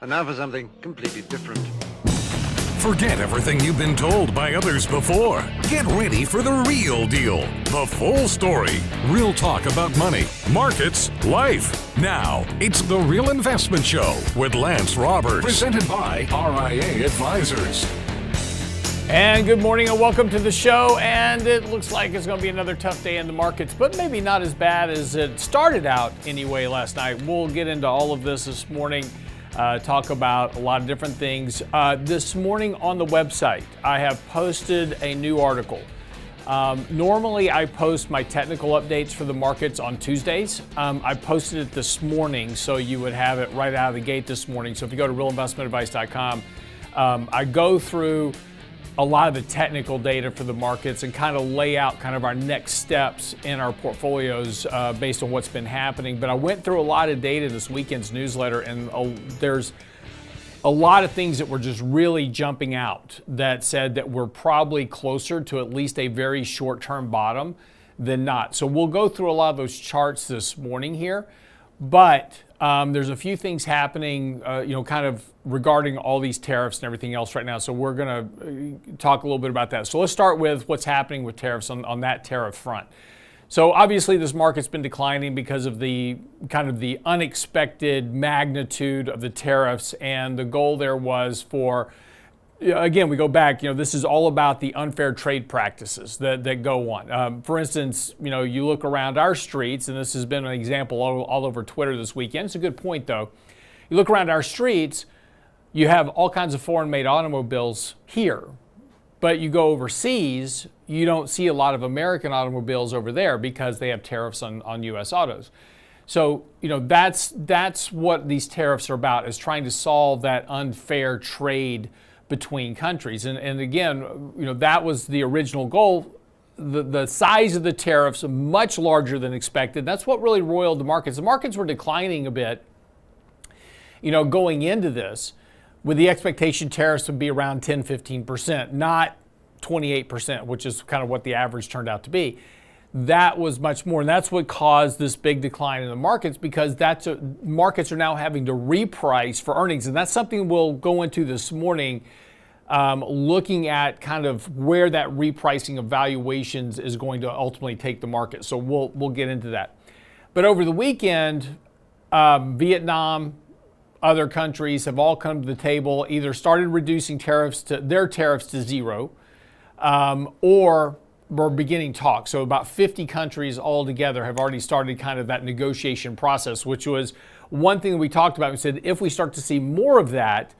And now for something completely different. Forget everything you've been told by others before. Get ready for the real deal, the full story. Real talk about money, markets, life. Now, it's The Real Investment Show with Lance Roberts. Presented by RIA Advisors. And good morning and welcome to the show. And it looks like it's going to be another tough day in the markets, but maybe not as bad as it started out anyway last night. We'll get into all of this morning. Talk about a lot of different things. This morning on the website, I have posted a new article. Normally, I post my technical updates for the markets on Tuesdays. I posted it this morning, so you would have it right out of the gate this morning. So if you go to realinvestmentadvice.com, I go through a lot of the technical data for the markets and kind of lay out kind of our next steps in our portfolios based on what's been happening. But I went through a lot of data this weekend's newsletter, and there's a lot of things that were just really jumping out that said that we're probably closer to at least a very short-term bottom than not. So we'll go through a lot of those charts this morning here, but there's a few things happening, kind of regarding all these tariffs and everything else right now. So we're going to talk a little bit about that. So let's start with what's happening with tariffs on that tariff front. So obviously this market's been declining because of the kind of the unexpected magnitude of the tariffs, and the goal there was for, again, we go back, this is all about the unfair trade practices that go on. For instance, you look around our streets, and this has been an example all over Twitter this weekend. It's a good point, though. You look around our streets, you have all kinds of foreign-made automobiles here. But you go overseas, you don't see a lot of American automobiles over there because they have tariffs on U.S. autos. So, that's what these tariffs are about, is trying to solve that unfair trade between countries. And again, that was the original goal. The size of the tariffs much larger than expected. That's what really roiled the markets. The markets were declining a bit, going into this, with the expectation tariffs would be around 10-15%, not 28%, which is kind of what the average turned out to be. That was much more, and that's what caused this big decline in the markets, because markets are now having to reprice for earnings, and that's something we'll go into this morning, looking at kind of where that repricing of valuations is going to ultimately take the market. So we'll get into that. But over the weekend, Vietnam, other countries have all come to the table, either started reducing their tariffs to zero, or we're beginning talks. So about 50 countries altogether have already started kind of that negotiation process, which was one thing we talked about. We said if we start to see more of that,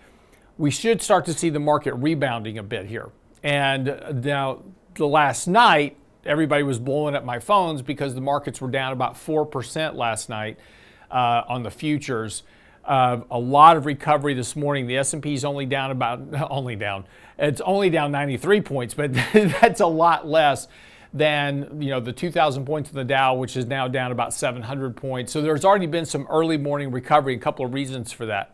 we should start to see the market rebounding a bit here. And now the last night, everybody was blowing up my phones because the markets were down about 4% last night on the futures. A lot of recovery this morning. The S&P is it's only down 93 points, but that's a lot less than the 2,000 points in the Dow, which is now down about 700 points. So there's already been some early morning recovery, a couple of reasons for that.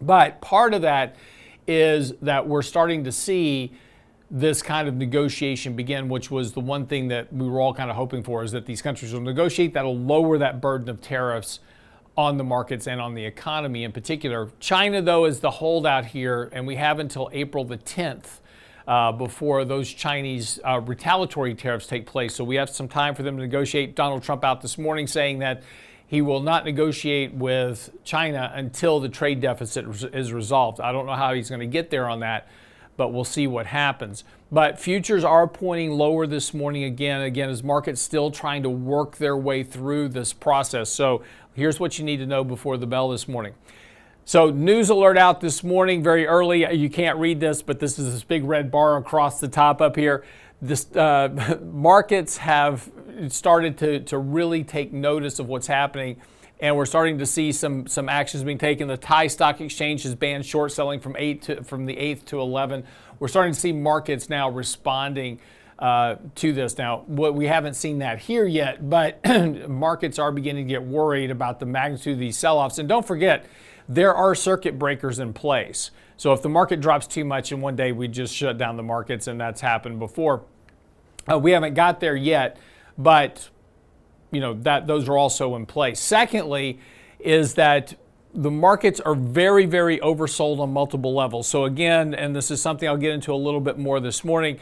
But part of that is that we're starting to see this kind of negotiation begin, which was the one thing that we were all kind of hoping for, is that these countries will negotiate. That'll lower that burden of tariffs on the markets and on the economy in particular. China, though, is the holdout here, and we have until April the 10th before those Chinese retaliatory tariffs take place. So we have some time for them to negotiate. Donald Trump out this morning saying that he will not negotiate with China until the trade deficit is resolved. I don't know how he's going to get there on that, but we'll see what happens. But futures are pointing lower this morning again as markets still trying to work their way through this process. So here's what you need to know before the bell this morning. So news alert out this morning very early. You can't read this, but this is this big red bar across the top up here. This markets have started to really take notice of what's happening, and we're starting to see some actions being taken. The Thai Stock Exchange has banned short selling from the 8th to 11. We're starting to see markets now responding to this. Now, we haven't seen that here yet, but markets are beginning to get worried about the magnitude of these sell-offs. And don't forget, there are circuit breakers in place. So if the market drops too much in one day, we just shut down the markets, and that's happened before. We haven't got there yet, but those are also in place. Secondly, is that the markets are very, very oversold on multiple levels. So again, and this is something I'll get into a little bit more this morning,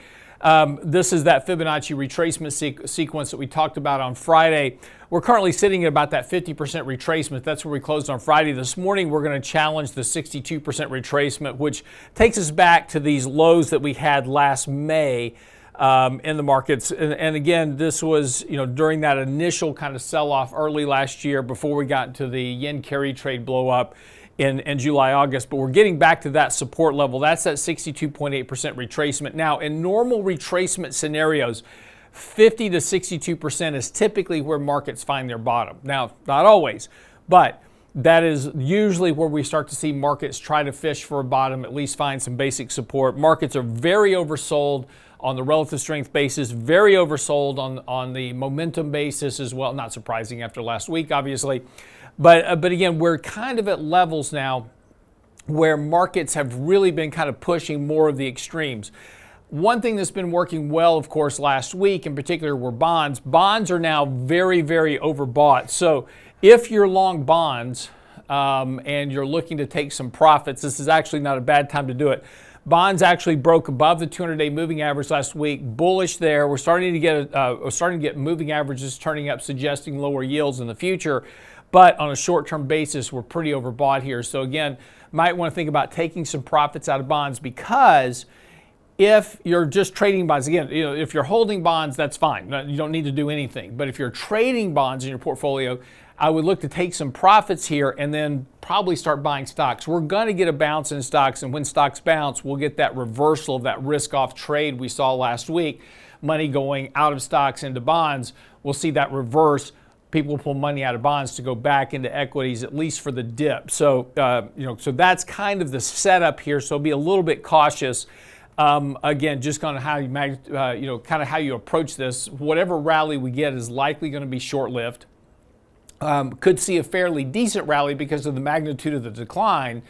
this is that Fibonacci retracement sequence that we talked about on Friday. We're currently sitting at about that 50% retracement. That's where we closed on Friday. This morning, we're going to challenge the 62% retracement, which takes us back to these lows that we had last May in the markets. And again, this was, during that initial kind of sell-off early last year before we got into the yen carry trade blow up in July, August. But we're getting back to that support level. That's that 62.8% retracement. Now, in normal retracement scenarios, 50 to 62% is typically where markets find their bottom. Now, not always, but that is usually where we start to see markets try to fish for a bottom, at least find some basic support. Markets are very oversold on the relative strength basis, very oversold on the momentum basis as well. Not surprising after last week, obviously. But again, we're kind of at levels now where markets have really been kind of pushing more of the extremes. One thing that's been working well, of course, last week in particular were bonds. Bonds are now very, very overbought. So if you're long bonds and you're looking to take some profits, this is actually not a bad time to do it. Bonds actually broke above the 200-day moving average last week, bullish there. We're starting to get moving averages turning up, suggesting lower yields in the future. But on a short-term basis, we're pretty overbought here. So again, might want to think about taking some profits out of bonds, because if you're just trading bonds, again, if you're holding bonds, that's fine. You don't need to do anything. But if you're trading bonds in your portfolio, I would look to take some profits here and then probably start buying stocks. We're going to get a bounce in stocks, and when stocks bounce, we'll get that reversal of that risk-off trade we saw last week. Money going out of stocks into bonds. We'll see that reverse. People pull money out of bonds to go back into equities, at least for the dip. So, so that's kind of the setup here. So be a little bit cautious. Again, just kind of how how you approach this. Whatever rally we get is likely going to be short-lived. Could see a fairly decent rally because of the magnitude of the decline.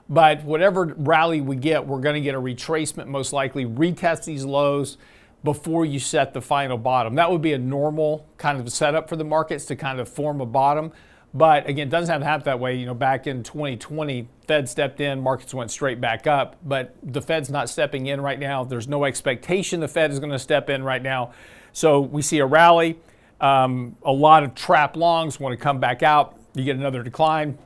But whatever rally we get, we're going to get a retracement, most likely retest these lows before you set the final bottom. That would be a normal kind of setup for the markets to kind of form a bottom. But again, it doesn't have to happen that way. Back in 2020, Fed stepped in, markets went straight back up. But the Fed's not stepping in right now. There's no expectation the Fed is going to step in right now. So we see a rally. A lot of trap longs want to come back out. You get another decline.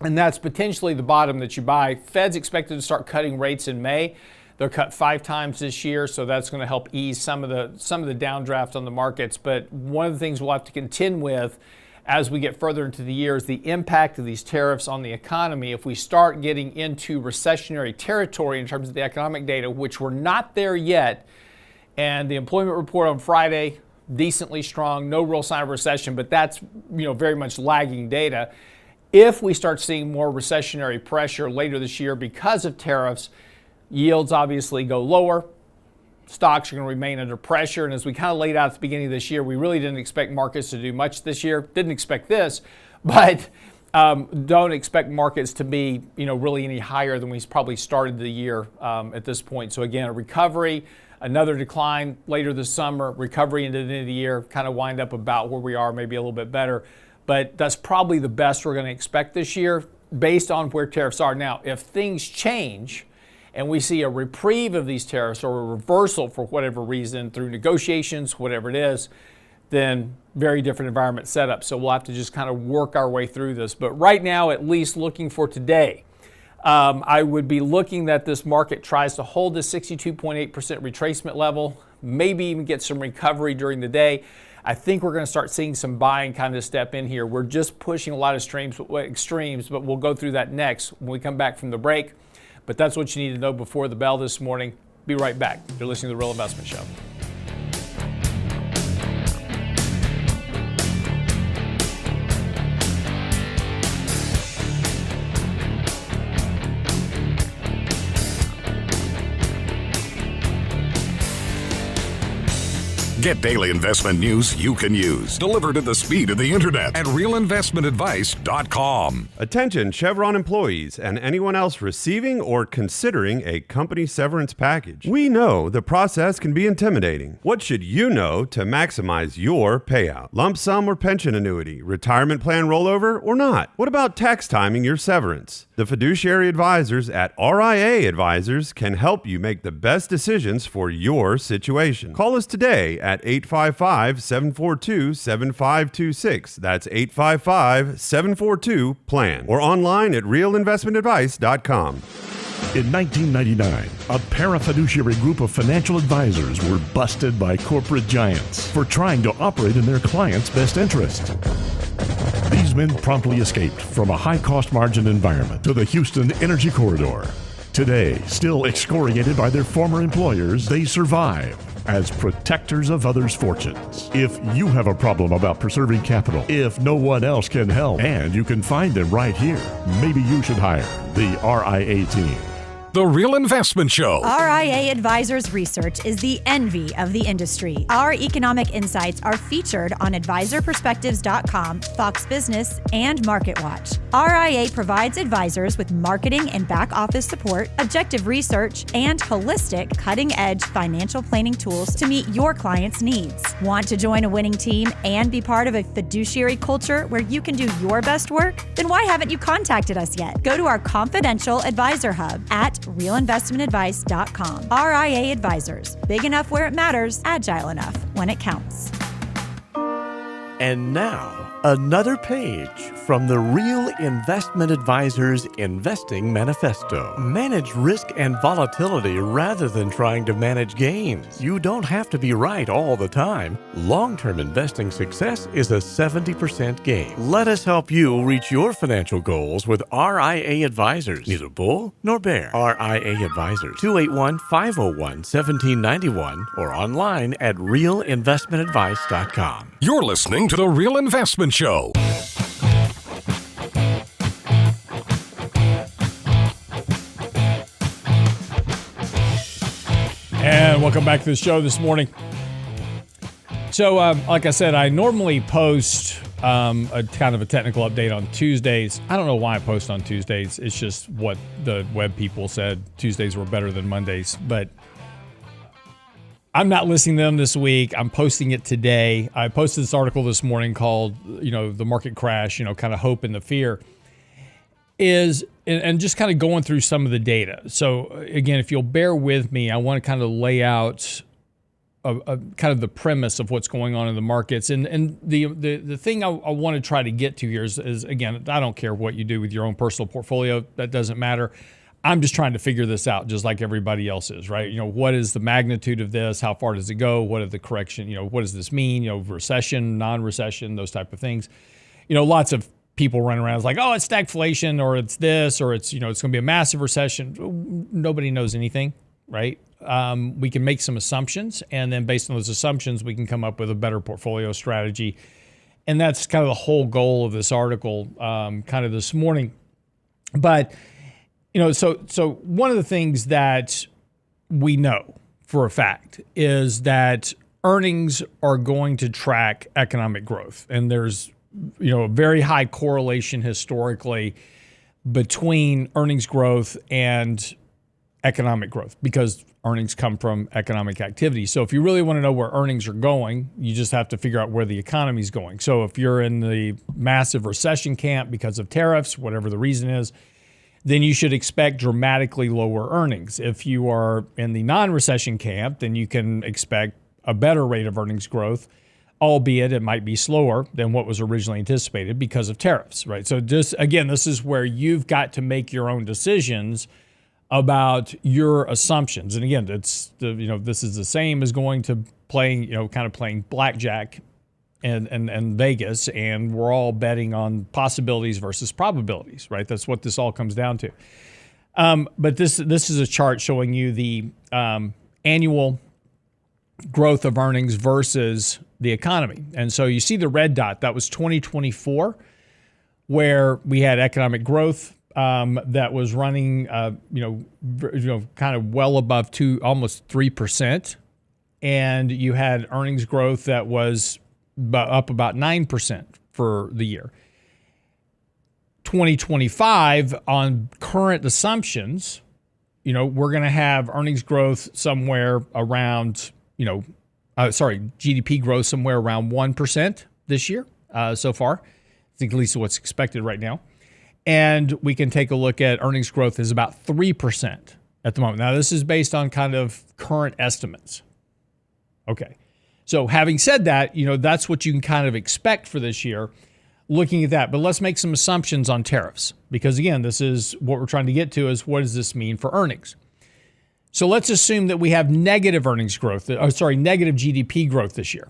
And that's potentially the bottom that you buy. Fed's expected to start cutting rates in May. They're cut 5 times this year, so that's going to help ease some of the downdraft on the markets. But one of the things we'll have to contend with as we get further into the year is the impact of these tariffs on the economy. If we start getting into recessionary territory in terms of the economic data, which we're not there yet, and the employment report on Friday, decently strong, no real sign of recession, but that's very much lagging data. If we start seeing more recessionary pressure later this year because of tariffs, yields obviously go lower. Stocks are going to remain under pressure. And as we kind of laid out at the beginning of this year, we really didn't expect markets to do much this year. Didn't expect this, but don't expect markets to be, really any higher than we probably started the year at this point. So again, a recovery, another decline later this summer, recovery into the end of the year, kind of wind up about where we are, maybe a little bit better. But that's probably the best we're going to expect this year based on where tariffs are. Now, if things change and we see a reprieve of these tariffs or a reversal for whatever reason through negotiations, whatever it is, then very different environment setup. So we'll have to just kind of work our way through this. But right now, at least looking for today, I would be looking that this market tries to hold the 62.8% retracement level, maybe even get some recovery during the day. I think we're going to start seeing some buying kind of step in here. We're just pushing a lot of extremes, but we'll go through that next when we come back from the break. But that's what you need to know before the bell this morning. Be right back. You're listening to The Real Investment Show. Get daily investment news you can use, delivered at the speed of the internet at realinvestmentadvice.com. Attention Chevron employees and anyone else receiving or considering a company severance package. We know the process can be intimidating. What should you know to maximize your payout? Lump sum or pension annuity, retirement plan rollover or not? What about tax timing your severance? The fiduciary advisors at RIA Advisors can help you make the best decisions for your situation. Call us today at 855-742-7526. That's 855-742-PLAN. Or online at realinvestmentadvice.com. In 1999, a parafiduciary group of financial advisors were busted by corporate giants for trying to operate in their clients' best interest. These men promptly escaped from a high-cost margin environment to the Houston Energy Corridor. Today, still excoriated by their former employers, they survive as protectors of others' fortunes. If you have a problem about preserving capital, if no one else can help, and you can find them right here, maybe you should hire the RIA team. The Real Investment Show. RIA Advisors Research is the envy of the industry. Our economic insights are featured on advisorperspectives.com, Fox Business, and MarketWatch. RIA provides advisors with marketing and back office support, objective research, and holistic, cutting-edge financial planning tools to meet your clients' needs. Want to join a winning team and be part of a fiduciary culture where you can do your best work? Then why haven't you contacted us yet? Go to our confidential advisor hub at realinvestmentadvice.com. RIA Advisors. Big enough where it matters, agile enough when it counts. And now, another page from the Real Investment Advisors Investing Manifesto. Manage risk and volatility rather than trying to manage gains. You don't have to be right all the time. Long-term investing success is a 70% gain. Let us help you reach your financial goals with RIA Advisors. Neither bull nor bear. RIA Advisors. 281-501-1791 or online at realinvestmentadvice.com. You're listening to The Real Investment Show. And welcome back to the show this morning. So, like I said, I normally post a kind of a technical update on Tuesdays. I don't know why I post on Tuesdays. It's just what the web people said. Tuesdays were better than Mondays. But I'm not listing them this week. I'm posting it today. I posted this article this morning called, the market crash, kind of hope and the fear. And just kind of going through some of the data. So again, if you'll bear with me, I want to kind of lay out a kind of the premise of what's going on in the markets. And the thing I want to try to get to here is, again, I don't care what you do with your own personal portfolio. That doesn't matter. I'm just trying to figure this out just like everybody else is, right? What is the magnitude of this? How far does it go? What are the correction? What does this mean? Recession, non-recession, those type of things. Lots of people running around like, oh, it's stagflation, or it's this, or it's, it's going to be a massive recession. Nobody knows anything, right? We can make some assumptions, and then based on those assumptions, we can come up with a better portfolio strategy. And that's kind of the whole goal of this article, kind of this morning. But, so one of the things that we know for a fact is that earnings are going to track economic growth. And there's a very high correlation historically between earnings growth and economic growth, because earnings come from economic activity. So if you really want to know where earnings are going, you just have to figure out where the economy is going. So if you're in the massive recession camp because of tariffs, whatever the reason is, then you should expect dramatically lower earnings. If you are in the non-recession camp, then you can expect a better rate of earnings growth, albeit it might be slower than what was originally anticipated because of tariffs, right? So just, again, this is where you've got to make your own decisions about your assumptions. And again, it's this is the same as going to playing, kind of playing blackjack and Vegas, and we're all betting on possibilities versus probabilities, right? That's what this all comes down to. But this is a chart showing you the annual growth of earnings versus the economy. And so you see the red dot, that was 2024, where we had economic growth that was running, kind of well above almost 3%. and you had earnings growth that was up about 9% for the year. 2025, on current assumptions, we're going to have earnings growth somewhere around, GDP growth somewhere around 1% this year so far. I think at least what's expected right now. And we can take a look at earnings growth is about 3% at the moment. Now, this is based on kind of current estimates. Okay. So having said that, that's what you can kind of expect for this year looking at that. But let's make some assumptions on tariffs, because again, this is what we're trying to get to is what does this mean for earnings? So let's assume that we have negative earnings growth, negative GDP growth this year,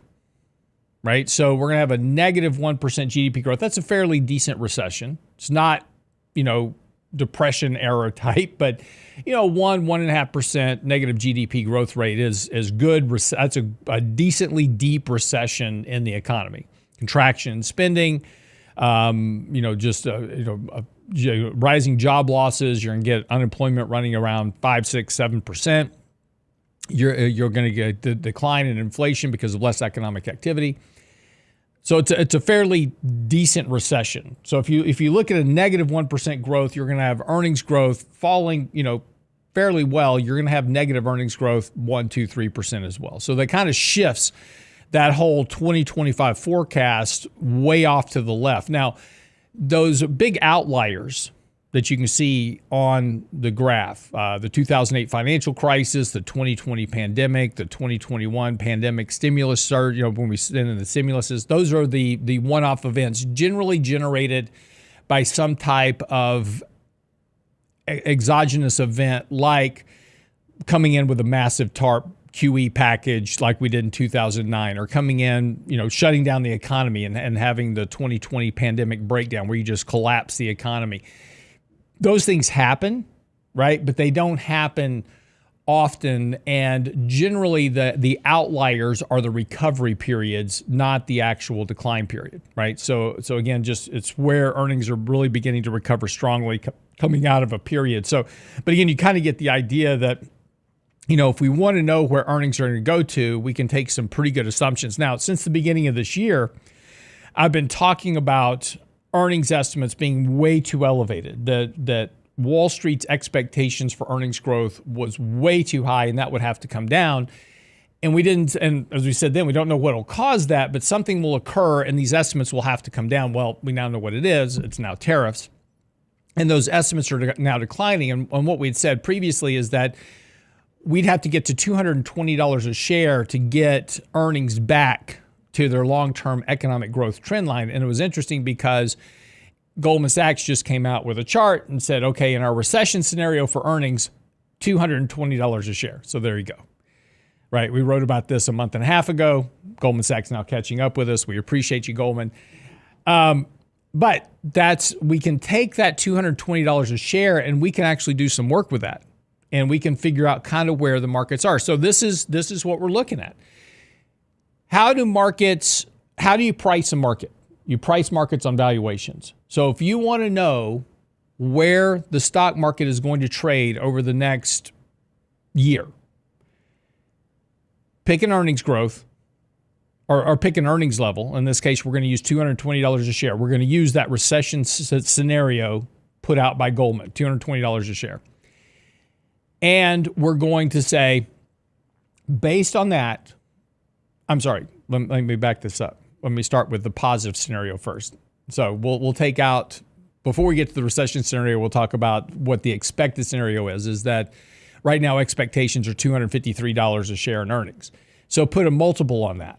right? So we're going to have a negative 1% GDP growth. That's a fairly decent recession. It's not, depression era type, but 1.5% negative GDP growth rate is good. That's a decently deep recession in the economy. Contraction in spending, rising job losses. You're going to get unemployment running around 5, 6, 7%. You're going to get the decline in inflation because of less economic activity. So it's a fairly decent recession. So if you look at a negative 1% growth, you're going to have earnings growth falling, fairly well. You're going to have negative earnings growth 1, 2, 3% as well. So that kind of shifts that whole 2025 forecast way off to the left. Now, those big outliers that you can see on the graph, the 2008 financial crisis, the 2020 pandemic, the 2021 pandemic stimulus surge, when we send in the stimuluses, those are the one-off events generally generated by some type of exogenous event, like coming in with a massive TARP QE package like we did in 2009, or coming in, shutting down the economy and having the 2020 pandemic breakdown where you just collapse the economy. Those things happen, right? But they don't happen often. And generally the outliers are the recovery periods, not the actual decline period, right? So again, it's where earnings are really beginning to recover strongly coming out of a period. But again, you kind of get the idea that, if we want to know where earnings are going to go to, we can take some pretty good assumptions. Now, since the beginning of this year, I've been talking about earnings estimates being way too elevated, that Wall Street's expectations for earnings growth was way too high, and that would have to come down. And we didn't, and as we said then, we don't know what will cause that, but something will occur and these estimates will have to come down. Well, we now know what it is. It's now tariffs. And those estimates are now declining. And what we had said previously is that we'd have to get to $220 a share to get earnings back to their long-term economic growth trend line. And it was interesting because Goldman Sachs just came out with a chart and said, okay, in our recession scenario for earnings, $220 a share. So there you go. Right? We wrote about this a month and a half ago. Goldman Sachs now catching up with us. We appreciate you, Goldman. But we can take that $220 a share and we can actually do some work with that. And we can figure out kind of where the markets are. So this is what we're looking at. How do you price a market? You price markets on valuations. So if you want to know where the stock market is going to trade over the next year, pick an earnings growth or pick an earnings level. In this case, we're going to use $220 a share. We're going to use that recession scenario put out by Goldman, $220 a share. And we're going to say, based on that, let me back this up. Let me start with the positive scenario first. So we'll take out, before we get to the recession scenario, we'll talk about what the expected scenario is that right now expectations are $253 a share in earnings. So put a multiple on that,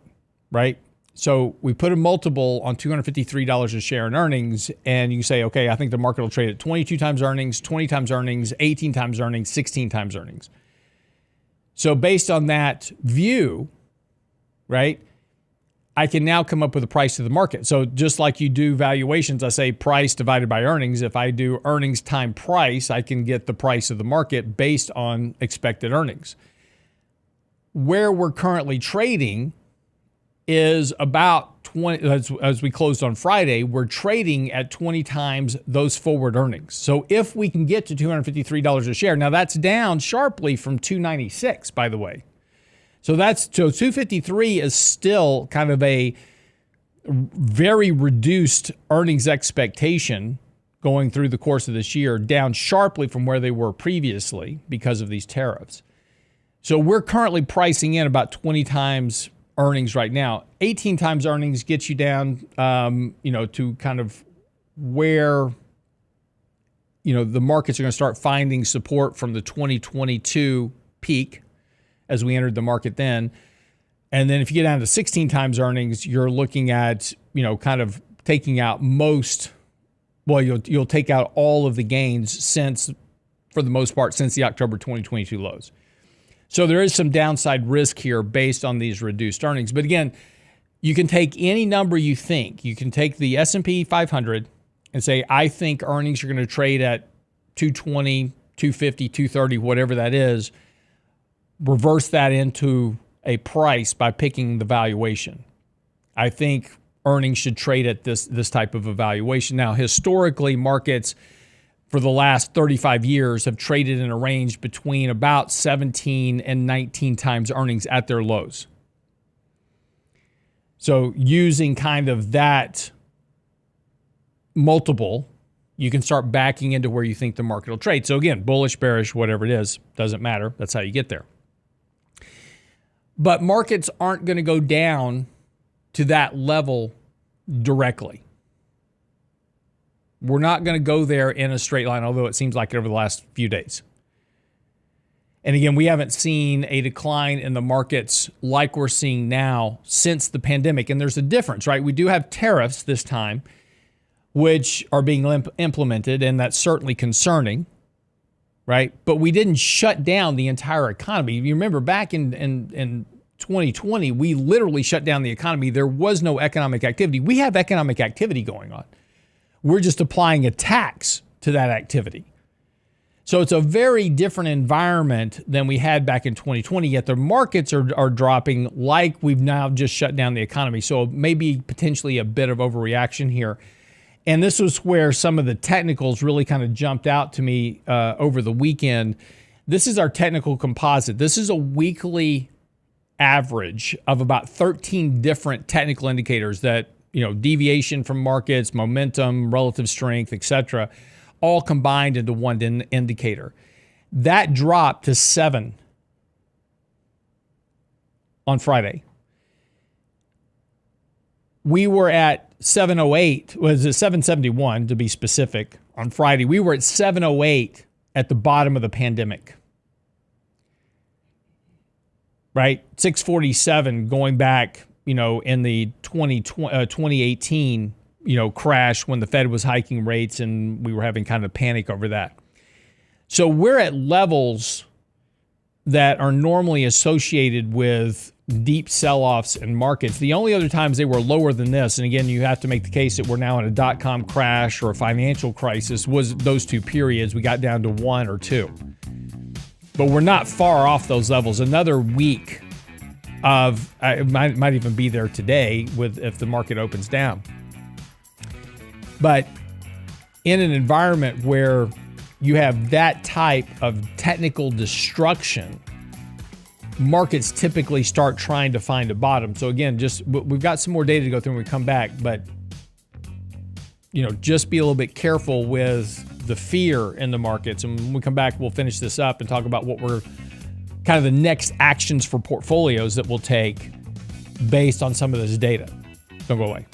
right? So we put a multiple on $253 a share in earnings, and you can say, okay, I think the market will trade at 22 times earnings, 20 times earnings, 18 times earnings, 16 times earnings. So based on that view, right, I can now come up with a price to the market. So just like you do valuations, I say price divided by earnings. If I do earnings time price, I can get the price of the market based on expected earnings. Where we're currently trading is about 20, as we closed on Friday, we're trading at 20 times those forward earnings. So if we can get to $253 a share, now that's down sharply from $296, by the way. So 253 is still kind of a very reduced earnings expectation going through the course of this year, down sharply from where they were previously because of these tariffs. So we're currently pricing in about 20 times earnings right now. 18 times earnings gets you down, to kind of where, the markets are going to start finding support from the 2022 peak as we entered the market then. And then if you get down to 16 times earnings, you're looking at, kind of taking out you'll take out all of the gains for the most part, since the October 2022 lows. So there is some downside risk here based on these reduced earnings. But again, you can take any number you think. You can take the S&P 500 and say, I think earnings are going to trade at 220, 250, 230, whatever that is. Reverse that into a price by picking the valuation. I think earnings should trade at this type of a valuation. Now, historically, markets for the last 35 years have traded in a range between about 17 and 19 times earnings at their lows. So using kind of that multiple, you can start backing into where you think the market will trade. So again, bullish, bearish, whatever it is, doesn't matter. That's how you get there. But markets aren't going to go down to that level directly. We're not going to go there in a straight line, although it seems like it over the last few days. And again, we haven't seen a decline in the markets like we're seeing now since the pandemic. And there's a difference, right? We do have tariffs this time, which are being implemented, and that's certainly concerning, right? But we didn't shut down the entire economy. You remember back in 2020, we literally shut down the economy. There was no economic activity. We have economic activity going on. We're just applying a tax to that activity. So it's a very different environment than we had back in 2020, yet the markets are dropping like we've now just shut down the economy. So maybe potentially a bit of overreaction here. And this was where some of the technicals really kind of jumped out to me over the weekend. This is our technical composite. This is a weekly average of about 13 different technical indicators that, deviation from markets, momentum, relative strength, etc., all combined into one indicator. That dropped to 7 on Friday. We were at 708, was it 771 to be specific, on Friday. We were at 708 at the bottom of the pandemic. Right? 647 going back, in the 2018, crash when the Fed was hiking rates and we were having kind of panic over that. So we're at levels that are normally associated with deep sell-offs in markets. The only other times they were lower than this, and again, you have to make the case that we're now in a dot-com crash or a financial crisis, was those two periods. We got down to 1 or 2. But we're not far off those levels. Another week of, it might even be there today if the market opens down. But in an environment where you have that type of technical destruction, markets typically start trying to find a bottom. So again, we've got some more data to go through when we come back, but just be a little bit careful with the fear in the markets. And when we come back, we'll finish this up and talk about what we're kind of the next actions for portfolios that we'll take based on some of this data. Don't go away.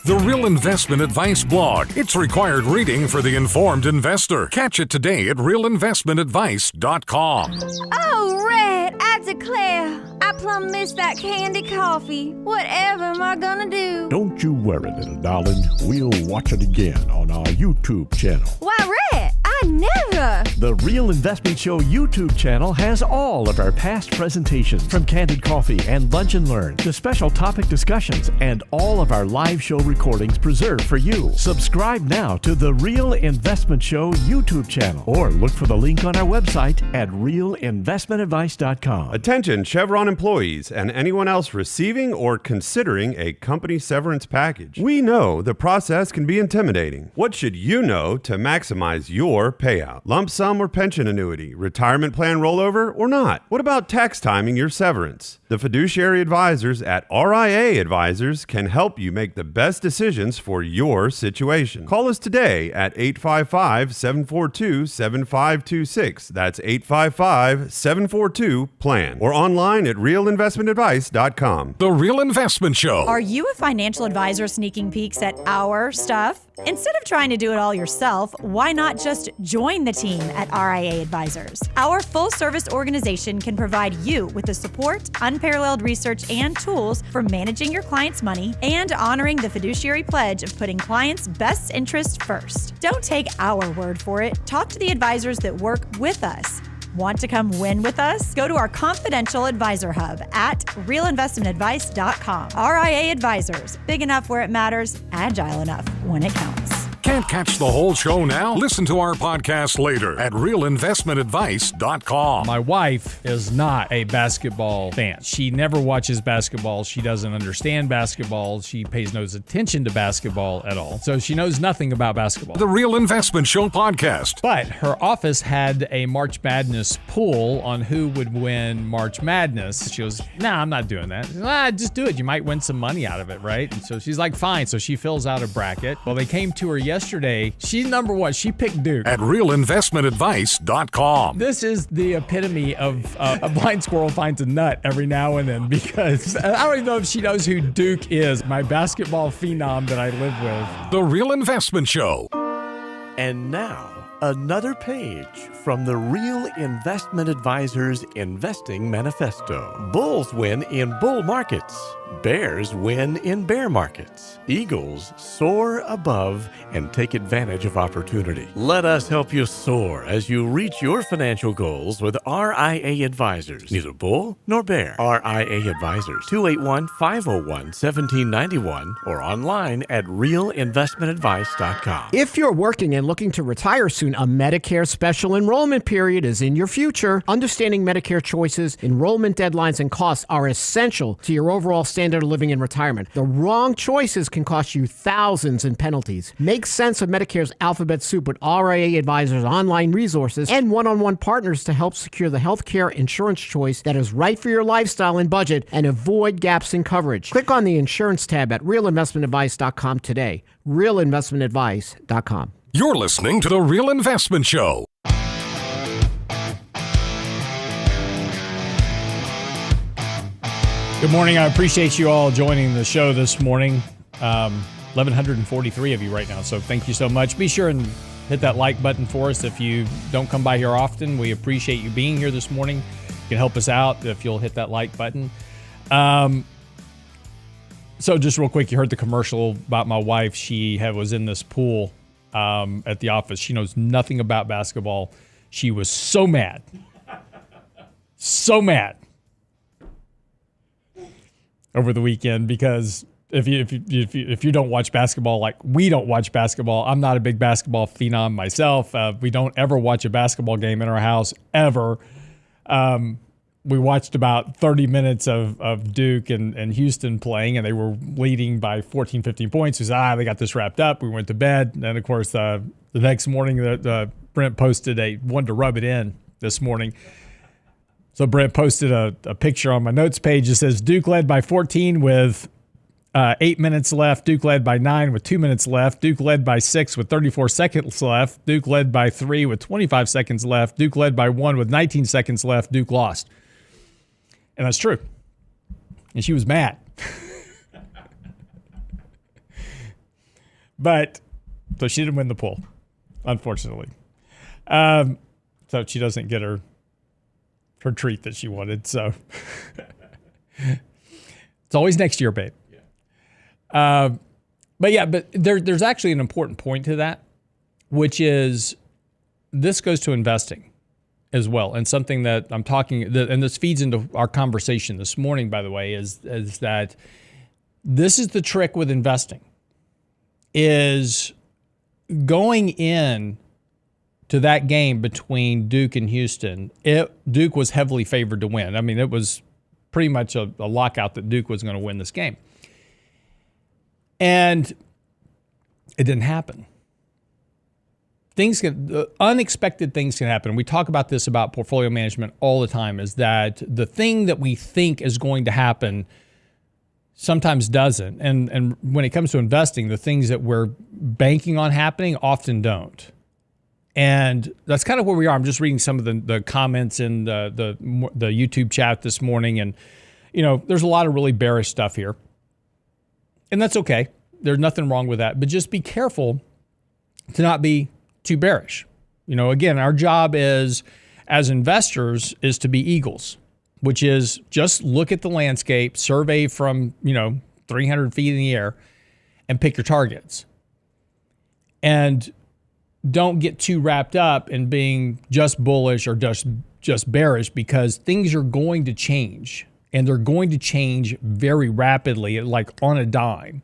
The Real Investment Advice blog. It's required reading for the informed investor. Catch it today at realinvestmentadvice.com. Oh, Red, I declare, I plumb missed that candy coffee. Whatever am I gonna do? Don't you worry, little darling. We'll watch it again on our YouTube channel. Why, Red, I I never. The Real Investment Show YouTube channel has all of our past presentations, from Candid Coffee and Lunch and Learn to special topic discussions, and all of our live show recordings preserved for you. Subscribe now to the Real Investment Show YouTube channel, or look for the link on our website at realinvestmentadvice.com. Attention Chevron employees and anyone else receiving or considering a company severance package. We know the process can be intimidating. What should you know to maximize your payout? Lump sum or pension annuity, retirement plan rollover or not? What about tax timing your severance? The fiduciary advisors at RIA Advisors can help you make the best decisions for your situation. Call us today at 855-742-7526. That's 855-742-PLAN. Or online at realinvestmentadvice.com. The Real Investment Show. Are you a financial advisor sneaking peeks at our stuff? Instead of trying to do it all yourself, why not just join the team at RIA Advisors? Our full-service organization can provide you with the support, unparalleled research, and tools for managing your clients' money and honoring the fiduciary pledge of putting clients' best interest first. Don't take our word for it. Talk to the advisors that work with us. Want to come win with us? Go to our confidential advisor hub at realinvestmentadvice.com. RIA Advisors, big enough where it matters, agile enough when it counts. Can't catch the whole show now? Listen to our podcast later at realinvestmentadvice.com. My wife is not a basketball fan. She never watches basketball. She doesn't understand basketball. She pays no attention to basketball at all. So she knows nothing about basketball. The Real Investment Show podcast. But her office had a March Madness pool on who would win March Madness. She goes, I'm not doing that. Just do it. You might win some money out of it, right? And so she's like, fine. So she fills out a bracket. Well, they came to her yesterday. She's number one. She picked Duke. At realinvestmentadvice.com. This is the epitome of a blind squirrel finds a nut every now and then, because I don't even know if she knows who Duke is, my basketball phenom that I live with. The Real Investment Show. And now, another page from the Real Investment Advisors Investing Manifesto. Bulls win in bull markets. Bears win in bear markets. Eagles soar above and take advantage of opportunity. Let us help you soar as you reach your financial goals with RIA Advisors. Neither bull nor bear. RIA Advisors, 281-501-1791 or online at realinvestmentadvice.com. If you're working and looking to retire soon, a Medicare special enrollment period is in your future. Understanding Medicare choices, enrollment deadlines, and costs are essential to your overall standard of living in retirement. The wrong choices can cost you thousands in penalties. Make sense of Medicare's alphabet soup with RIA Advisors online resources and one-on-one partners to help secure the healthcare insurance choice that is right for your lifestyle and budget and avoid gaps in coverage. Click on the insurance tab at realinvestmentadvice.com today. realinvestmentadvice.com. You're listening to The Real Investment Show. Good morning. I appreciate you all joining the show this morning. 1,143 of you right now, so thank you so much. Be sure and hit that like button for us if you don't come by here often. We appreciate you being here this morning. You can help us out if you'll hit that like button. So just real quick, you heard the commercial about my wife. She was in this pool at the office. She knows nothing about basketball. She was so mad. So mad over the weekend, because if you don't watch basketball like we don't watch basketball, I'm not a big basketball phenom myself. We don't ever watch a basketball game in our house, ever. We watched about 30 minutes of Duke and Houston playing, and they were leading by 14, 15 points. We said, they got this wrapped up. We went to bed. And of course, the next morning, Brent posted wanted to rub it in this morning. So Brent posted a picture on my notes page that says Duke led by 14 with 8 minutes left. Duke led by 9 with 2 minutes left. Duke led by 6 with 34 seconds left. Duke led by 3 with 25 seconds left. Duke led by 1 with 19 seconds left. Duke lost. And that's true. And she was mad. So she didn't win the pool, unfortunately. So she doesn't get her treat that she wanted. So it's always next year, babe. But there's actually an important point to that, which is this goes to investing as well. And something that I'm talking, and this feeds into our conversation this morning, by the way, is that this is the trick with investing, is going in to that game between Duke and Houston. Duke was heavily favored to win. I mean, it was pretty much a lockout that Duke was going to win this game. And it didn't happen. Unexpected things can happen. We talk about this about portfolio management all the time, is that the thing that we think is going to happen sometimes doesn't. And when it comes to investing, the things that we're banking on happening often don't. And that's kind of where we are. I'm just reading some of the comments in the YouTube chat this morning. And, there's a lot of really bearish stuff here. And that's okay. There's nothing wrong with that. But just be careful to not be too bearish. Again, our job as investors is to be eagles, which is just look at the landscape, survey from, 300 feet in the air, and pick your targets. And don't get too wrapped up in being just bullish or just bearish, because things are going to change, and they're going to change very rapidly, like on a dime.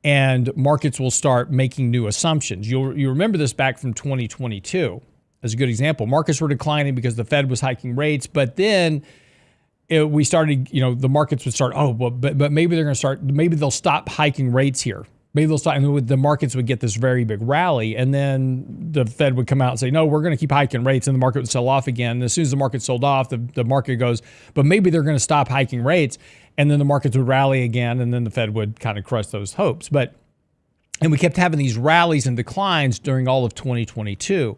And markets will start making new assumptions. You remember this back from 2022 as a good example. Markets were declining because the Fed was hiking rates, but then we started, the markets would start, but maybe they're going to start, maybe they'll stop hiking rates here. Maybe they'll stop, and the markets would get this very big rally, and then the Fed would come out and say, no, we're going to keep hiking rates, and the market would sell off again. And as soon as the market sold off, the market goes, but maybe they're going to stop hiking rates, and then the markets would rally again, and then the Fed would kind of crush those hopes. And we kept having these rallies and declines during all of 2022.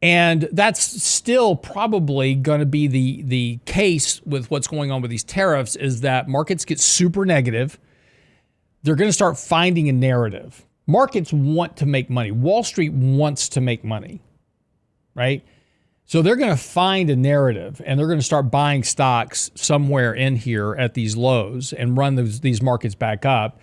And that's still probably going to be the case with what's going on with these tariffs, is that markets get super negative. They're going to start finding a narrative. Markets want to make money. Wall Street wants to make money, right? So they're going to find a narrative, and they're going to start buying stocks somewhere in here at these lows and run these markets back up.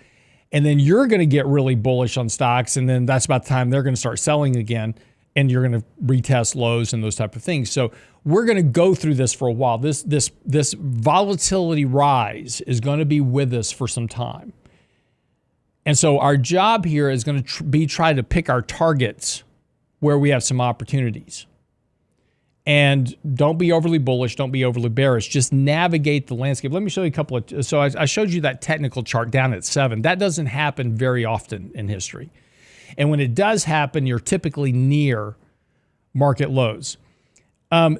And then you're going to get really bullish on stocks, and then that's about the time they're going to start selling again, and you're going to retest lows and those type of things. So we're going to go through this for a while. This volatility rise is going to be with us for some time. And so our job here is going to try to pick our targets where we have some opportunities. And don't be overly bullish. Don't be overly bearish. Just navigate the landscape. Let me show you a couple of. So I showed you that technical chart down at 7. That doesn't happen very often in history. And when it does happen, you're typically near market lows.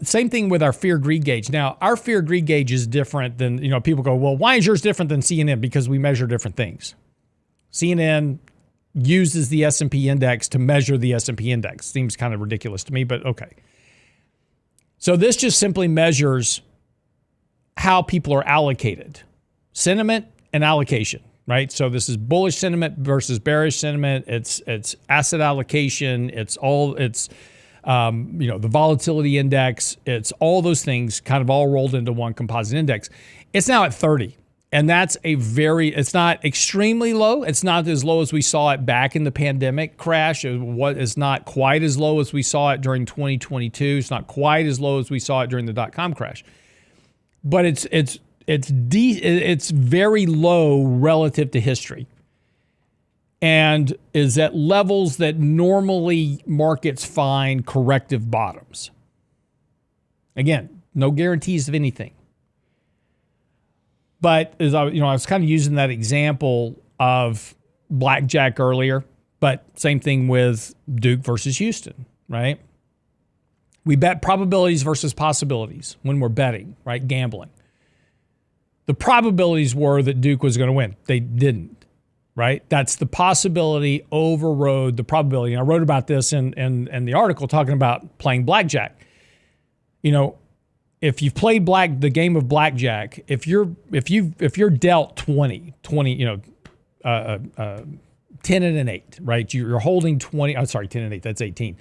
Same thing with our fear-greed gauge. Now, our fear-greed gauge is different than, people go, well, why is yours different than CNN? Because we measure different things. CNN uses the S&P index to measure the S&P index. Seems kind of ridiculous to me, but okay. So this just simply measures how people are allocated. Sentiment and allocation, right? So this is bullish sentiment versus bearish sentiment. It's asset allocation. It's the volatility index. It's all those things kind of all rolled into one composite index. It's now at 30. And that's it's not extremely low. It's not as low as we saw it back in the pandemic crash. It's not quite as low as we saw it during 2022. It's not quite as low as we saw it during the dot-com crash. But it's very low relative to history, and is at levels that normally markets find corrective bottoms. Again, no guarantees of anything. But as I was kind of using that example of blackjack earlier, but same thing with Duke versus Houston, right? We bet probabilities versus possibilities when we're betting, right? Gambling. The probabilities were that Duke was going to win. They didn't, right? That's the possibility overrode the probability. And I wrote about this in the article talking about playing blackjack. If you've played the game of blackjack, if you're dealt 20, 10 and an 8, right? You're holding 20. I'm sorry, 10 and 8. That's 18.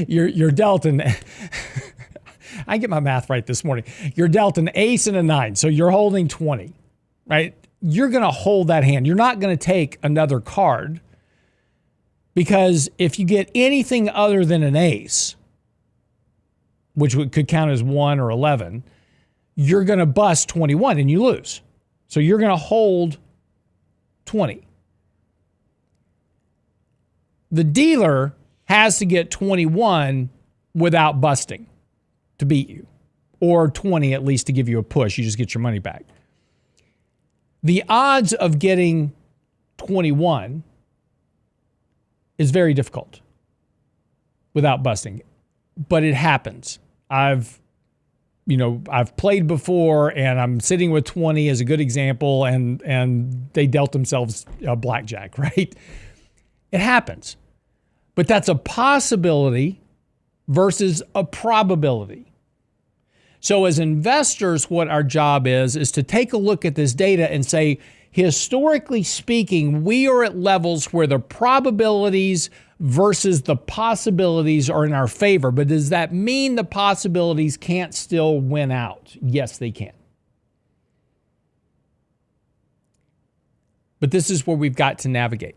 You're dealt an. I get my math right this morning. You're dealt an ace and a 9, so you're holding 20, right? You're going to hold that hand. You're not going to take another card Because if you get anything other than an ace, which could count as 1 or 11, you're going to bust 21 and you lose. So you're going to hold 20. The dealer has to get 21 without busting to beat you, or 20 at least to give you a push. You just get your money back. The odds of getting 21 is very difficult without busting, but it happens. I've played before, and I'm sitting with 20 as a good example, and they dealt themselves a blackjack, right? It happens. But that's a possibility versus a probability. So as investors, what our job is to take a look at this data and say, historically speaking, we are at levels where the probabilities versus the possibilities are in our favor. But does that mean the possibilities can't still win out? Yes, they can. But this is where we've got to navigate,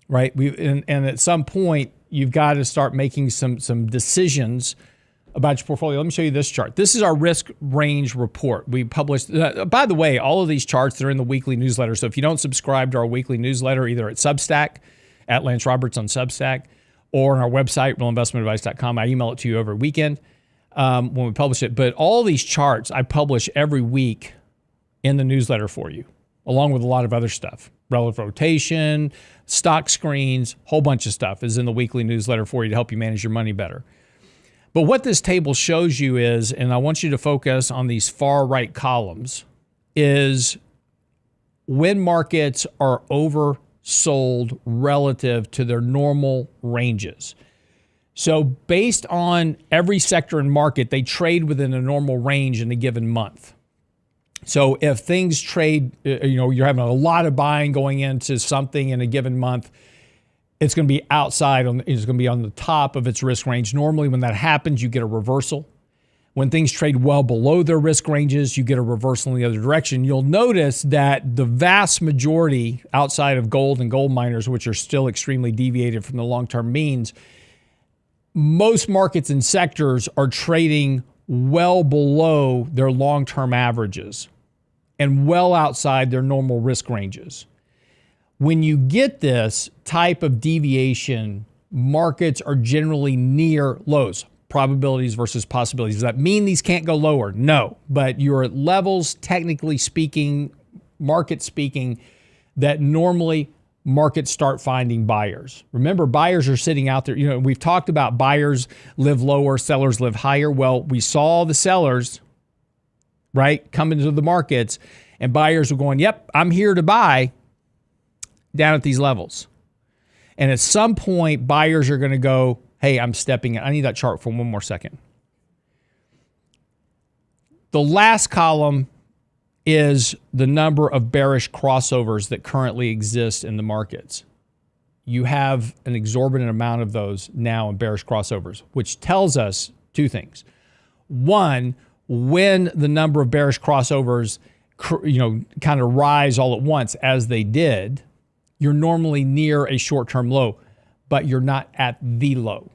right? And at some point, you've got to start making some decisions about your portfolio. Let me show you this chart. This is our risk range report. We published, by the way, all of these charts, they're in the weekly newsletter. So if you don't subscribe to our weekly newsletter, either at Substack, at Lance Roberts on Substack, or on our website, realinvestmentadvice.com, I email it to you every weekend when we publish it. But all these charts I publish every week in the newsletter for you, along with a lot of other stuff. Relative rotation, stock screens, whole bunch of stuff is in the weekly newsletter for you to help you manage your money better. But what this table shows you is, and I want you to focus on these far right columns, is when markets are oversold relative to their normal ranges. So based on every sector and market, they trade within a normal range in a given month. So if things trade, you're having a lot of buying going into something in a given month, it's going to be it's going to be on the top of its risk range. Normally when that happens, you get a reversal. When things trade well below their risk ranges, you get a reversal in the other direction. You'll notice that the vast majority outside of gold and gold miners, which are still extremely deviated from the long-term means, most markets and sectors are trading well below their long-term averages and well outside their normal risk ranges. When you get this type of deviation, markets are generally near lows, probabilities versus possibilities. Does that mean these can't go lower? No, but you're at levels, technically speaking, market speaking, that normally markets start finding buyers. Remember, buyers are sitting out there. We've talked about buyers live lower, sellers live higher. Well, we saw the sellers, right, come into the markets, and buyers were going, yep, I'm here to buy down at these levels. And at some point, buyers are going to go, hey, I'm stepping in. I need that chart for one more second. The last column is the number of bearish crossovers that currently exist in the markets. You have an exorbitant amount of those now in bearish crossovers, which tells us two things. One, when the number of bearish crossovers, kind of rise all at once as they did, you're normally near a short-term low, but you're not at the low.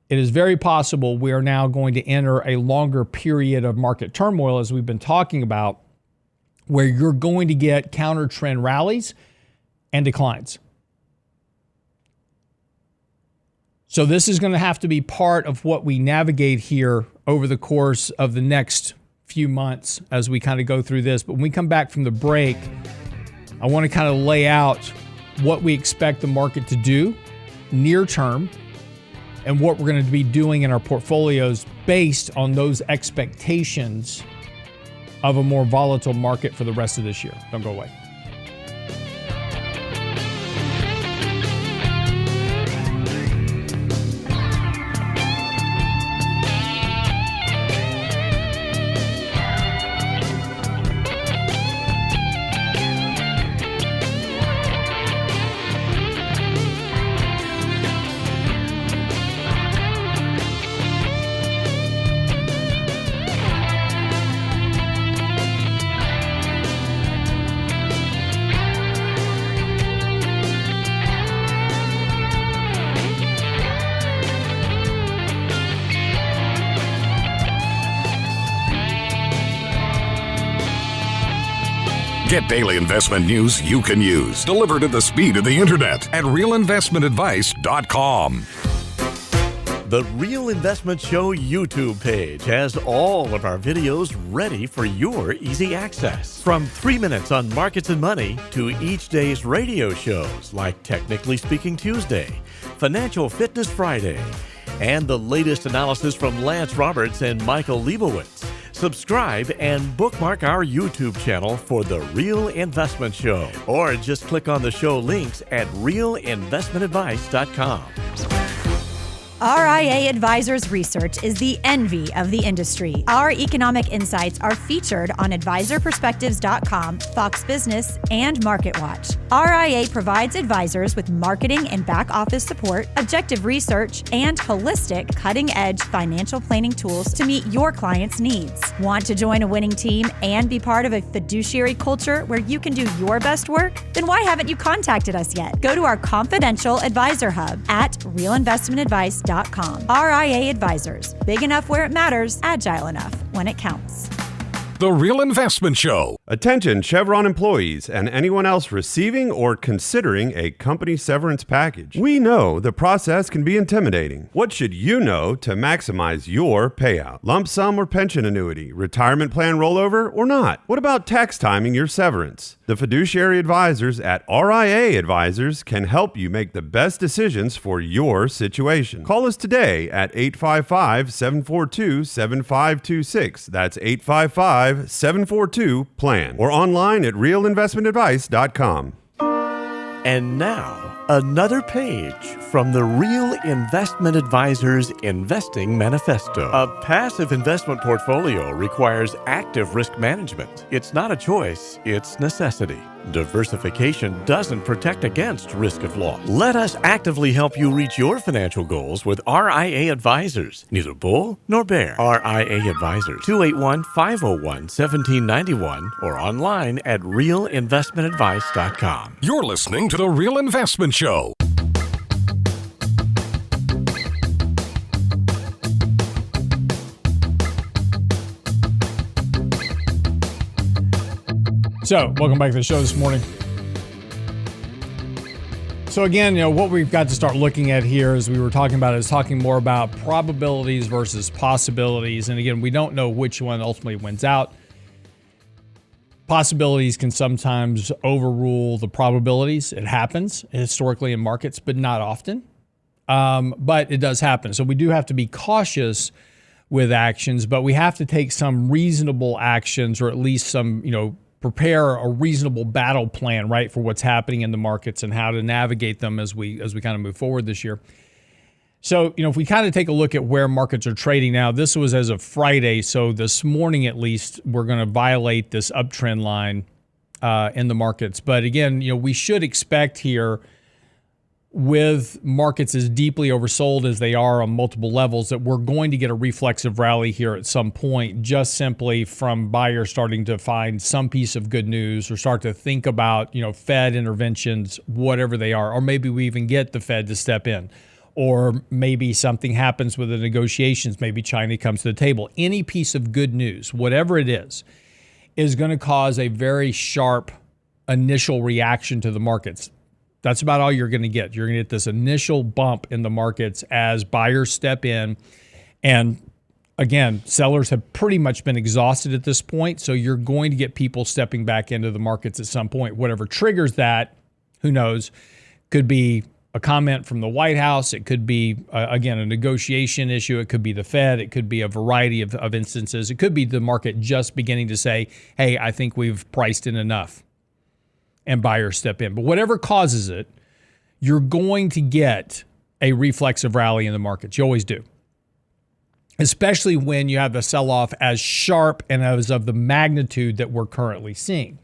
It is very possible we are now going to enter a longer period of market turmoil, as we've been talking about, where you're going to get counter-trend rallies and declines. So this is going to have to be part of what we navigate here over the course of the next few months as we kind of go through this. But when we come back from the break, I want to kind of lay out what we expect the market to do near term and what we're going to be doing in our portfolios based on those expectations of a more volatile market for the rest of this year. Don't go away. Get daily investment news you can use, delivered at the speed of the internet at realinvestmentadvice.com. The Real Investment Show YouTube page has all of our videos ready for your easy access. From 3 minutes on markets and money to each day's radio shows like Technically Speaking Tuesday, Financial Fitness Friday, and the latest analysis from Lance Roberts and Michael Leibowitz. Subscribe and bookmark our YouTube channel for The Real Investment Show, or just click on the show links at realinvestmentadvice.com. RIA Advisors Research is the envy of the industry. Our economic insights are featured on advisorperspectives.com, Fox Business, and MarketWatch. RIA provides advisors with marketing and back office support, objective research, and holistic, cutting-edge financial planning tools to meet your clients' needs. Want to join a winning team and be part of a fiduciary culture where you can do your best work? Then why haven't you contacted us yet? Go to our confidential advisor hub at realinvestmentadvice.com. RIA Advisors. Big enough where it matters, agile enough when it counts. The Real Investment Show. Attention Chevron employees and anyone else receiving or considering a company severance package. We know the process can be intimidating. What should you know to maximize your payout? Lump sum or pension annuity, retirement plan rollover or not? What about tax timing your severance? The fiduciary advisors at RIA Advisors can help you make the best decisions for your situation. Call us today at 855-742-7526. That's 855-742-PLAN or online at realinvestmentadvice.com. And now, another page from the Real Investment Advisors Investing Manifesto. A passive investment portfolio requires active risk management. It's not a choice, it's necessity. Diversification doesn't protect against risk of loss. Let us actively help you reach your financial goals with RIA Advisors. Neither bull nor bear. RIA Advisors, 281-501-1791 or online at realinvestmentadvice.com. You're listening to The Real Investment Show. So, welcome back to the show this morning. So again, what we've got to start looking at here, as we were talking about, is talking more about probabilities versus possibilities. And again, we don't know which one ultimately wins out. Possibilities can sometimes overrule the probabilities. It happens historically in markets, but not often. But it does happen. So we do have to be cautious with actions, but we have to take some reasonable actions, or at least some, prepare a reasonable battle plan, right, for what's happening in the markets and how to navigate them as we kind of move forward this year. So, if we kind of take a look at where markets are trading now, this was as of Friday. So this morning, at least, we're going to violate this uptrend line in the markets. But again, we should expect here, with markets as deeply oversold as they are on multiple levels, that we're going to get a reflexive rally here at some point, just simply from buyers starting to find some piece of good news or start to think about, Fed interventions, whatever they are, or maybe we even get the Fed to step in, or maybe something happens with the negotiations. Maybe China comes to the table. Any piece of good news, whatever it is going to cause a very sharp initial reaction to the markets. That's about all you're going to get. You're going to get this initial bump in the markets as buyers step in. And again, sellers have pretty much been exhausted at this point. So you're going to get people stepping back into the markets at some point. Whatever triggers that, who knows, could be a comment from the White House. It could be, again, a negotiation issue. It could be the Fed. It could be a variety of instances. It could be the market just beginning to say, hey, I think we've priced in enough, and buyers step in. But whatever causes it, you're going to get a reflexive rally in the markets. You always do. Especially when you have the sell-off as sharp and as of the magnitude that we're currently seeing.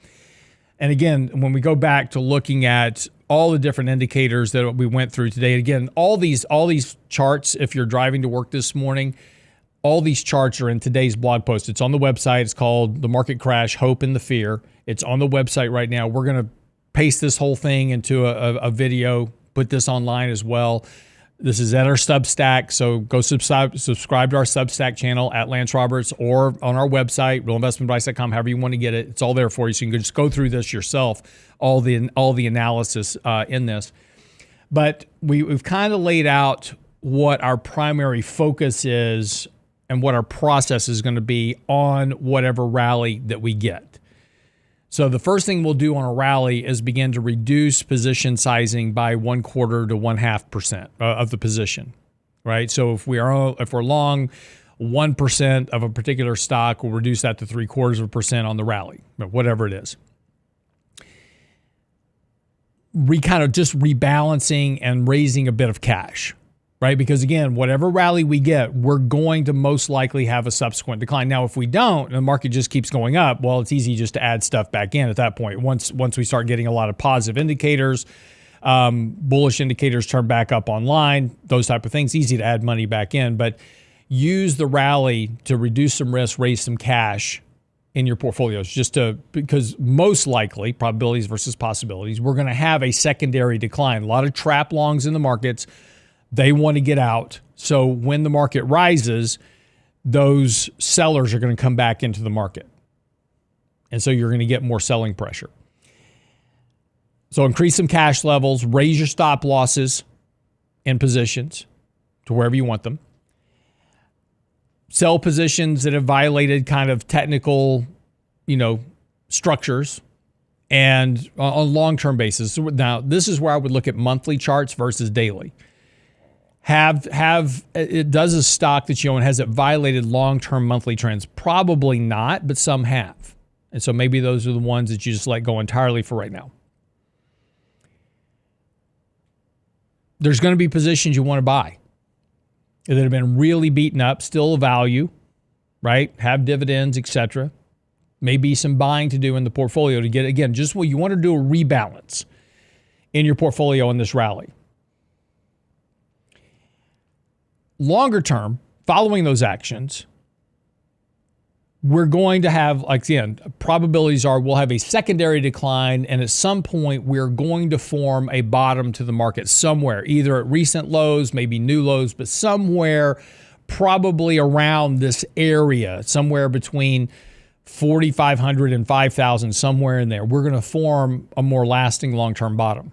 And again, when we go back to looking at all the different indicators that we went through today, again, all these charts, if you're driving to work this morning, all these charts are in today's blog post. It's on the website. It's called The Market Crash, Hope and the Fear. It's on the website right now. We're going to paste this whole thing into a video, put this online as well. This is at our Substack, so go subscribe to our Substack channel at Lance Roberts or on our website, realinvestmentadvice.com, however you want to get it. It's all there for you, so you can just go through this yourself, all the analysis in this. But we've kind of laid out what our primary focus is and what our process is going to be on whatever rally that we get. So the first thing we'll do on a rally is begin to reduce position sizing by 1/4 to 1/2% of the position, right? So if we're long 1% of a particular stock, we'll reduce that to 0.75% on the rally, whatever it is. Kind of just rebalancing and raising a bit of cash, right? Because again, whatever rally we get, we're going to most likely have a subsequent decline. Now, if we don't, and the market just keeps going up, well, it's easy just to add stuff back in at that point. Once we start getting a lot of positive indicators, bullish indicators turn back up online, those type of things, easy to add money back in. But use the rally to reduce some risk, raise some cash in your portfolios, because most likely, probabilities versus possibilities, we're going to have a secondary decline. A lot of trap longs in the markets. They want to get out. So when the market rises, those sellers are going to come back into the market. And so you're going to get more selling pressure. So increase some cash levels, raise your stop losses in positions to wherever you want them. Sell positions that have violated kind of technical, structures and on a long-term basis. Now, this is where I would look at monthly charts versus daily. Does a stock that you own, has it violated long-term monthly trends? Probably not, but some have. And so maybe those are the ones that you just let go entirely for right now. There's going to be positions you want to buy that have been really beaten up, still a value, right? Have dividends, etc. Maybe some buying to do in the portfolio to get, again, just what you want to do, a rebalance in your portfolio in this rally. Longer term, following those actions, we're going to have, again, probabilities are we'll have a secondary decline, and at some point we're going to form a bottom to the market somewhere, either at recent lows, maybe new lows, but somewhere probably around this area, somewhere between 4,500 and 5,000, somewhere in there. We're going to form a more lasting long-term bottom.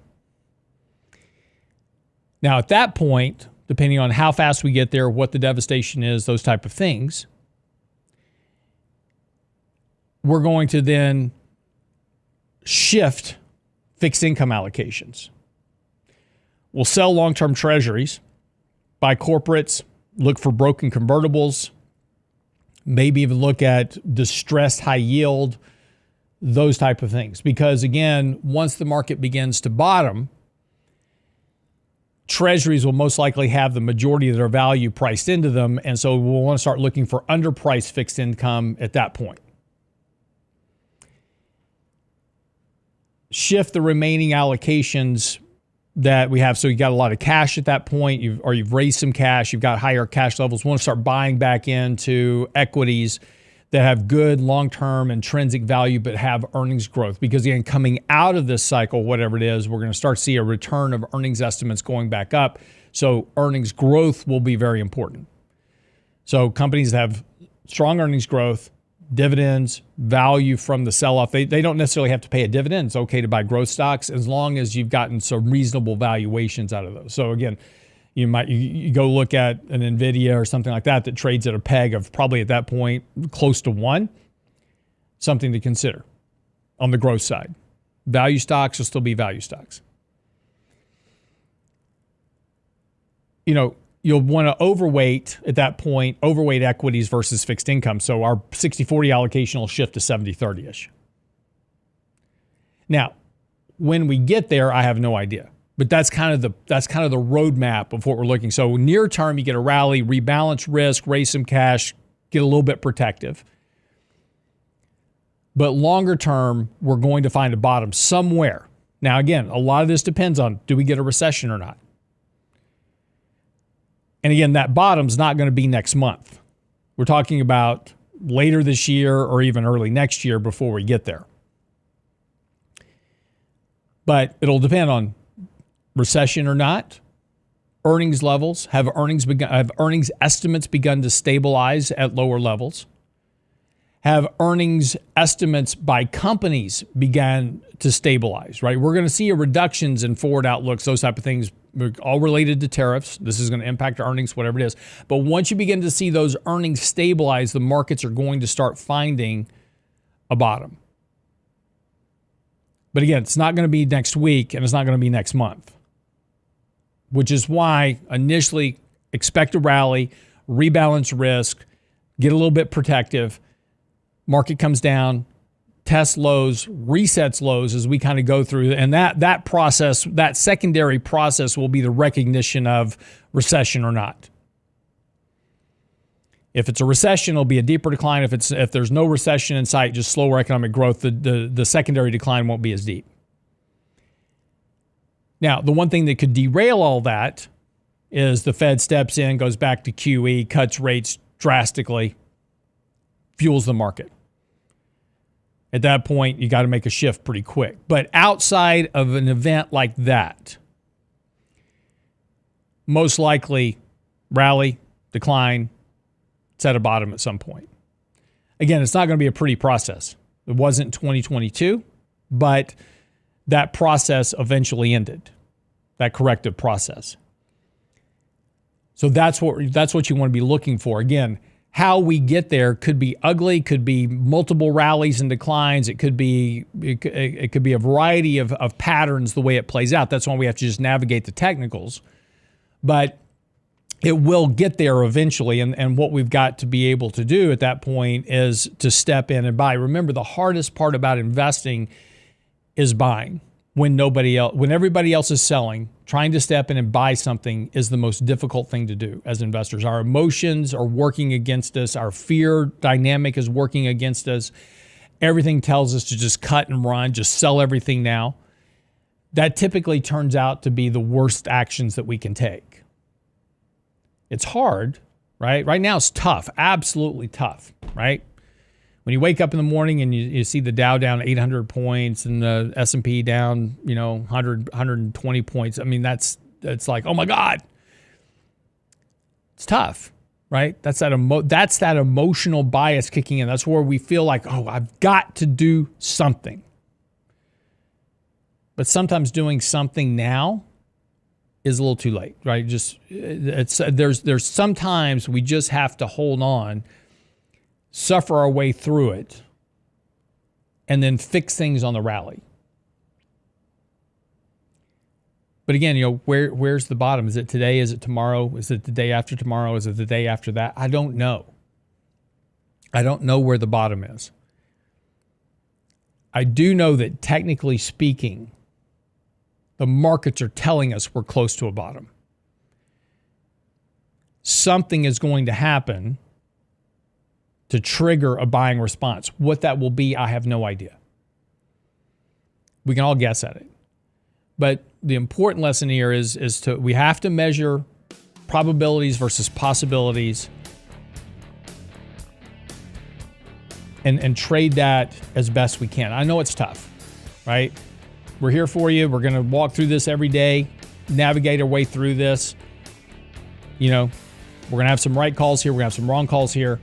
Now, at that point, depending on how fast we get there, what the devastation is, those type of things, we're going to then shift fixed income allocations. We'll sell long-term treasuries, buy corporates, look for broken convertibles, maybe even look at distressed high yield, those type of things. Because again, once the market begins to bottom, treasuries will most likely have the majority of their value priced into them. And so we'll want to start looking for underpriced fixed income at that point. Shift the remaining allocations that we have. So you got a lot of cash at that point, you've raised some cash, you've got higher cash levels. We want to start buying back into equities that have good long-term intrinsic value but have earnings growth. Because again, coming out of this cycle, whatever it is, we're going to start to see a return of earnings estimates going back up. So earnings growth will be very important. So companies that have strong earnings growth, dividends, value from the sell-off. They don't necessarily have to pay a dividend. It's okay to buy growth stocks as long as you've gotten some reasonable valuations out of those. So again, you go look at an NVIDIA or something like that trades at a peg of probably at that point close to 1. Something to consider on the growth side. Value stocks will still be value stocks. You'll want to overweight at that point, overweight equities versus fixed income. So our 60-40 allocation will shift to 70-30-ish. Now, when we get there, I have no idea. But that's kind of the roadmap of what we're looking. So near term, you get a rally, rebalance risk, raise some cash, get a little bit protective. But longer term, we're going to find a bottom somewhere. Now, again, a lot of this depends on, do we get a recession or not? And again, that bottom's not going to be next month. We're talking about later this year or even early next year before we get there. But it'll depend on recession or not, earnings levels? Have earnings estimates begun to stabilize at lower levels? Have earnings estimates by companies began to stabilize, right? We're going to see reductions in forward outlooks, those type of things, all related to tariffs. This is going to impact earnings, whatever it is. But once you begin to see those earnings stabilize, the markets are going to start finding a bottom. But again, it's not going to be next week and it's not going to be next month, which is why initially expect a rally, rebalance risk, get a little bit protective. Market comes down, tests lows, resets lows as we kind of go through. And that process, that secondary process will be the recognition of recession or not. If it's a recession, it'll be a deeper decline. If there's no recession in sight, just slower economic growth, the secondary decline won't be as deep. Now, the one thing that could derail all that is the Fed steps in, goes back to QE, cuts rates drastically, fuels the market. At that point, you got to make a shift pretty quick. But outside of an event like that, most likely rally, decline, set a bottom at some point. Again, it's not going to be a pretty process. It wasn't in 2022, but that process eventually ended, that corrective process. So that's what you want to be looking for. Again, how we get there could be ugly, could be multiple rallies and declines. It could be a variety of patterns the way it plays out. That's why we have to just navigate the technicals. But it will get there eventually. And what we've got to be able to do at that point is to step in and buy. Remember, the hardest part about investing is buying. When everybody else is selling, trying to step in and buy something is the most difficult thing to do as investors. Our emotions are working against us. Our fear dynamic is working against us. Everything tells us to just cut and run, just sell everything now. That typically turns out to be the worst actions that we can take. It's hard, right? Right now it's tough, absolutely tough, right? When you wake up in the morning and you see the Dow down 800 points and the S&P down, 120 points, I mean, it's like, oh my God. It's tough, right? That's that emotional bias kicking in. That's where we feel like, oh, I've got to do something. But sometimes doing something now is a little too late, right? There's sometimes we just have to hold on, suffer our way through it, and then fix things on the rally. But again, where's the bottom? Is it today? Is it tomorrow? Is it the day after tomorrow? Is it the day after that? I don't know. I don't know where the bottom is. I do know that technically speaking, the markets are telling us we're close to a bottom. Something is going to happen to trigger a buying response. What that will be, I have no idea. We can all guess at it. But the important lesson here is we have to measure probabilities versus possibilities and trade that as best we can. I know it's tough, right? We're here for you. We're going to walk through this every day, navigate our way through this. We're going to have some right calls here. We're going to have some wrong calls here,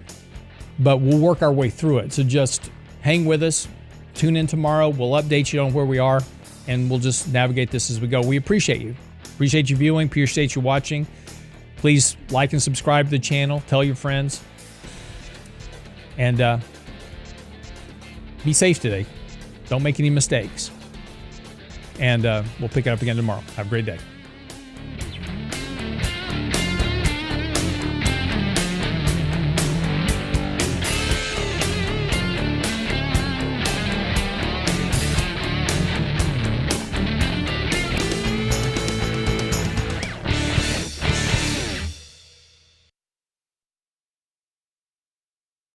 but we'll work our way through it. So just hang with us. Tune in tomorrow. We'll update you on where we are, and we'll just navigate this as we go. We appreciate you. Appreciate you viewing. Appreciate you watching. Please like and subscribe to the channel. Tell your friends. And be safe today. Don't make any mistakes. And we'll pick it up again tomorrow. Have a great day.